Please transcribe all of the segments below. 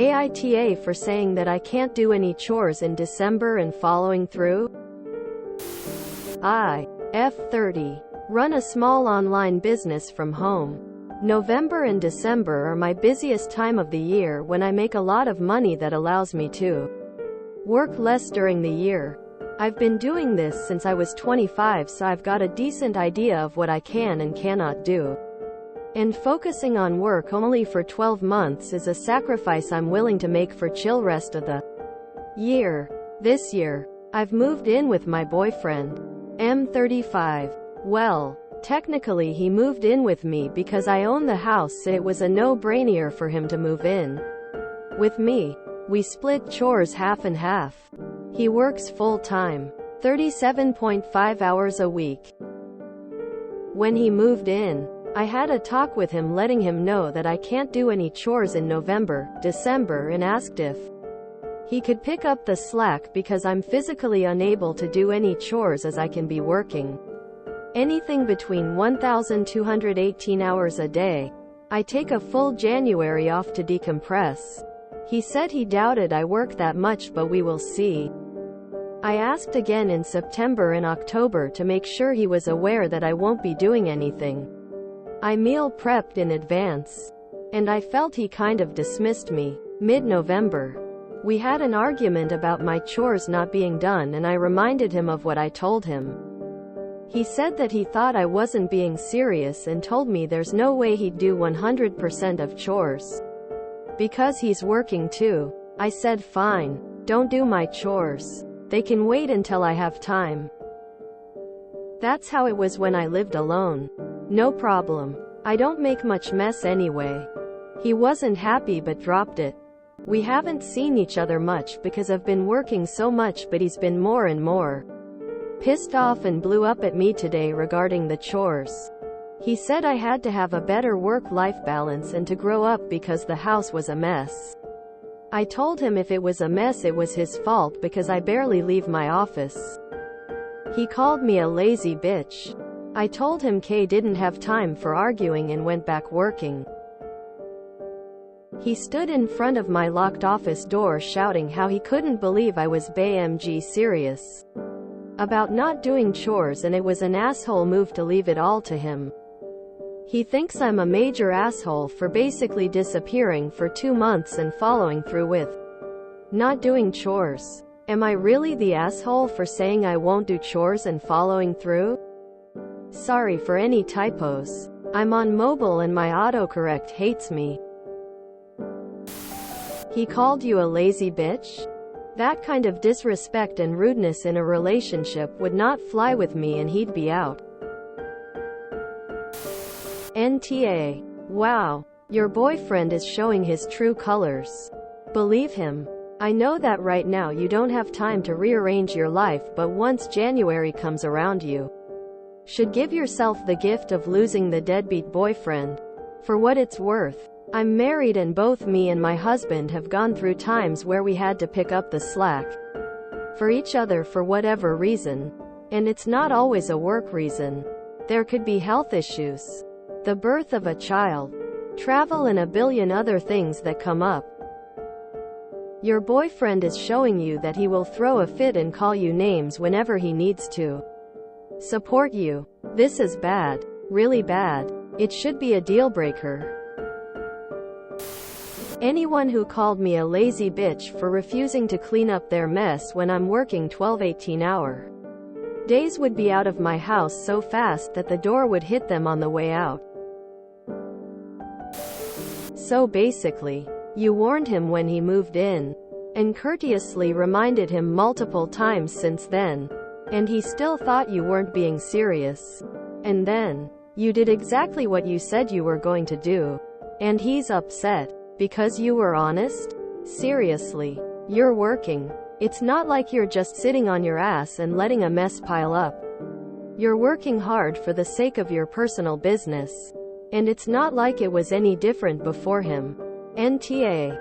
AITA for saying that I can't do any chores in December and following through? I, F30, run a small online business from home. November and December are my busiest time of the year when I make a lot of money that allows me to work less during the year. I've been doing this since I was 25, so I've got a decent idea of what I can and cannot do. And focusing on work only for 12 months is a sacrifice I'm willing to make for chill rest of the year. This year, I've moved in with my boyfriend, M35. Well, technically he moved in with me because I own the house, so it was a no-brainer for him to move in with me. We split chores half and half. He works full-time, 37.5 hours a week. When he moved in, I had a talk with him letting him know that I can't do any chores in November, December, and asked if he could pick up the slack because I'm physically unable to do any chores as I can be working anything between 1,218 hours a day. I take a full January off to decompress. He said he doubted I work that much, but we will see. I asked again in September and October to make sure he was aware that I won't be doing anything. I meal prepped in advance, and I felt he kind of dismissed me. Mid-November, we had an argument about my chores not being done, and I reminded him of what I told him. He said that he thought I wasn't being serious and told me there's no way he'd do 100% of chores because he's working too. I said fine, don't do my chores. They can wait until I have time. That's how it was when I lived alone. No problem. I don't make much mess anyway. He wasn't happy but dropped it. We haven't seen each other much because I've been working so much, but he's been more and more pissed off and blew up at me today regarding the chores. He said I had to have a better work-life balance and to grow up because the house was a mess. I told him if it was a mess it was his fault because I barely leave my office. He called me a lazy bitch. I told him Kay didn't have time for arguing and went back working. He stood in front of my locked office door shouting how he couldn't believe I was BMG serious about not doing chores, and it was an asshole move to leave it all to him. He thinks I'm a major asshole for basically disappearing for 2 months and following through with not doing chores. Am I really the asshole for saying I won't do chores and following through? Sorry for any typos. I'm on mobile and my autocorrect hates me. He called you a lazy bitch? That kind of disrespect and rudeness in a relationship would not fly with me, and he'd be out. NTA. Wow. Your boyfriend is showing his true colors. Believe him. I know that right now you don't have time to rearrange your life, but once January comes around you should give yourself the gift of losing the deadbeat boyfriend. For what it's worth, I'm married and both me and my husband have gone through times where we had to pick up the slack for each other for whatever reason. And it's not always a work reason. There could be health issues, the birth of a child, travel, and a billion other things that come up. Your boyfriend is showing you that he will throw a fit and call you names whenever he needs to support you. This is bad. Really bad. It should be a deal breaker. Anyone who called me a lazy bitch for refusing to clean up their mess when I'm working 12-18-hour days would be out of my house so fast that the door would hit them on the way out. So basically, you warned him when he moved in, and courteously reminded him multiple times since then, and he still thought you weren't being serious. And then, you did exactly what you said you were going to do. And he's upset because you were honest? Seriously. You're working. It's not like you're just sitting on your ass and letting a mess pile up. You're working hard for the sake of your personal business. And it's not like it was any different before him. NTA.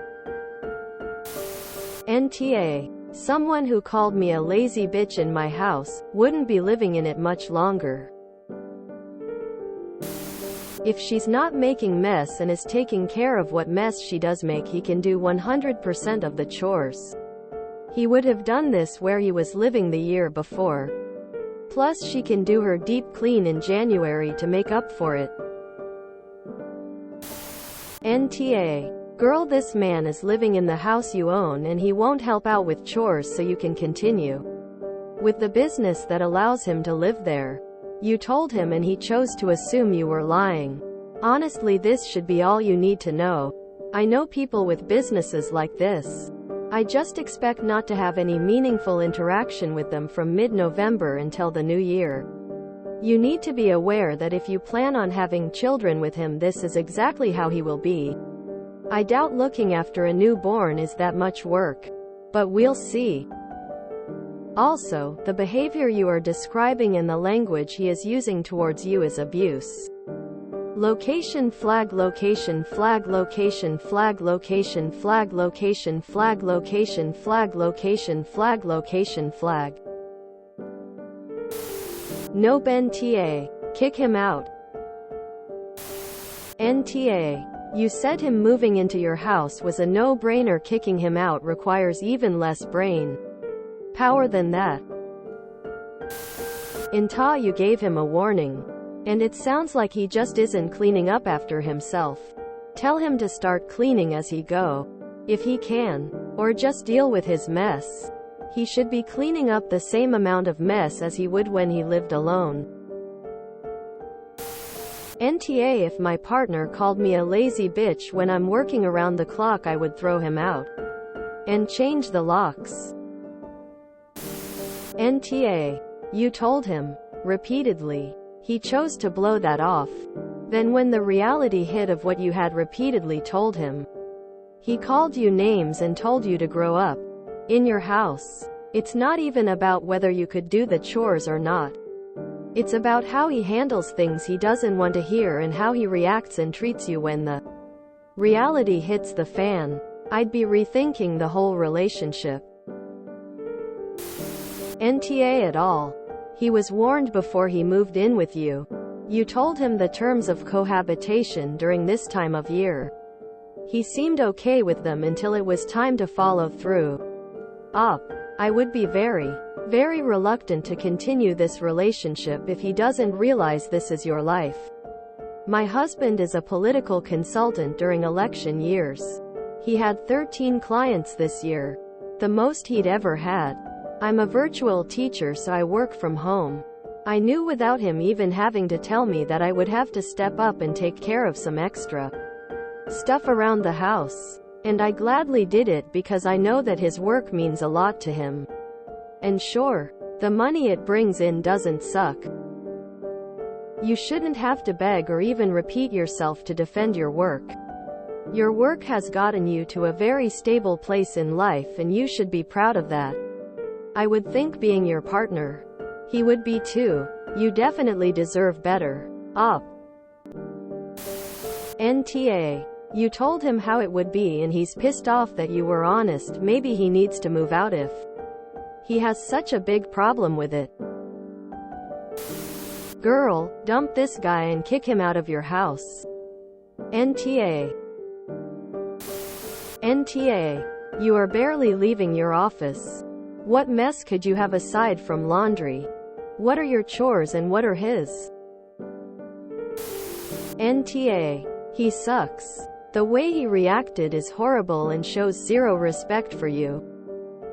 NTA. Someone who called me a lazy bitch in my house wouldn't be living in it much longer. If she's not making mess and is taking care of what mess she does make, he can do 100% of the chores. He would have done this where he was living the year before. Plus she can do her deep clean in January to make up for it. NTA. Girl, this man is living in the house you own and he won't help out with chores so you can continue with the business that allows him to live there. You told him and he chose to assume you were lying. Honestly, this should be all you need to know. I know people with businesses like this. I just expect not to have any meaningful interaction with them from mid-November until the new year. You need to be aware that if you plan on having children with him, this is exactly how he will be. I doubt looking after a newborn is that much work. But we'll see. Also, the behavior you are describing and the language he is using towards you is abuse. Location flag, location flag, location flag, location flag, location flag, location flag, location flag, location flag. Nope. NTA. Kick him out. NTA. You said him moving into your house was a no-brainer. Kicking him out requires even less brain power than that. NTA. You gave him a warning. And it sounds like he just isn't cleaning up after himself. Tell him to start cleaning as he go. If he can. Or just deal with his mess. He should be cleaning up the same amount of mess as he would when he lived alone. NTA. If my partner called me a lazy bitch when I'm working around the clock, I would throw him out and change the locks. NTA. You told him repeatedly. He chose to blow that off. Then when the reality hit of what you had repeatedly told him, he called you names and told you to grow up. In your house. It's not even about whether you could do the chores or not. It's about how he handles things he doesn't want to hear and how he reacts and treats you when the reality hits the fan. I'd be rethinking the whole relationship. NTA at all. He was warned before he moved in with you. You told him the terms of cohabitation during this time of year. He seemed okay with them until it was time to follow through. I would be very, very reluctant to continue this relationship if he doesn't realize this is your life. My husband is a political consultant during election years. He had 13 clients this year. The most he'd ever had. I'm a virtual teacher, so I work from home. I knew without him even having to tell me that I would have to step up and take care of some extra stuff around the house. And I gladly did it because I know that his work means a lot to him. And sure, the money it brings in doesn't suck. You shouldn't have to beg or even repeat yourself to defend your work. Your work has gotten you to a very stable place in life and you should be proud of that. I would think being your partner, he would be too. You definitely deserve better. NTA. You told him how it would be and he's pissed off that you were honest. Maybe he needs to move out if he has such a big problem with it. Girl, dump this guy and kick him out of your house. NTA. NTA. You are barely leaving your office. What mess could you have aside from laundry? What are your chores and what are his? NTA. He sucks. The way he reacted is horrible and shows zero respect for you.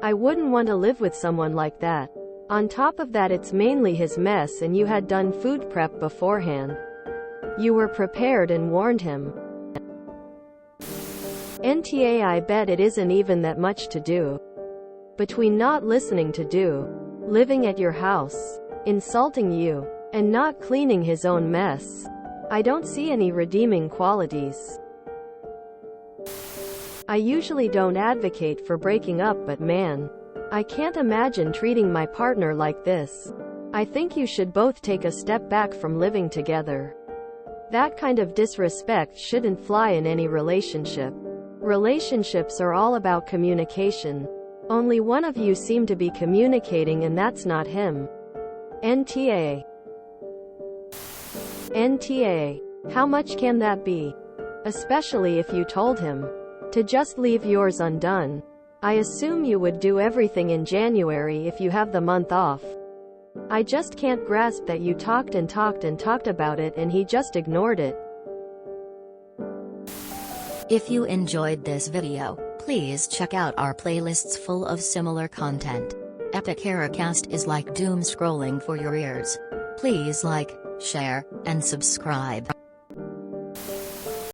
I wouldn't want to live with someone like that. On top of that, it's mainly his mess and you had done food prep beforehand. You were prepared and warned him. NTA. I bet it isn't even that much to do. Between not listening to do, living at your house, insulting you, and not cleaning his own mess, I don't see any redeeming qualities. I usually don't advocate for breaking up, but man, I can't imagine treating my partner like this. I think you should both take a step back from living together. That kind of disrespect shouldn't fly in any relationship. Relationships are all about communication. Only one of you seem to be communicating and that's not him. NTA. NTA. How much can that be? Especially if you told him to just leave yours undone. I assume you would do everything in January if you have the month off. I just can't grasp that you talked and talked and talked about it and he just ignored it. If you enjoyed this video, please check out our playlists full of similar content. Epic Haircast is like doom scrolling for your ears. Please like, share, and subscribe.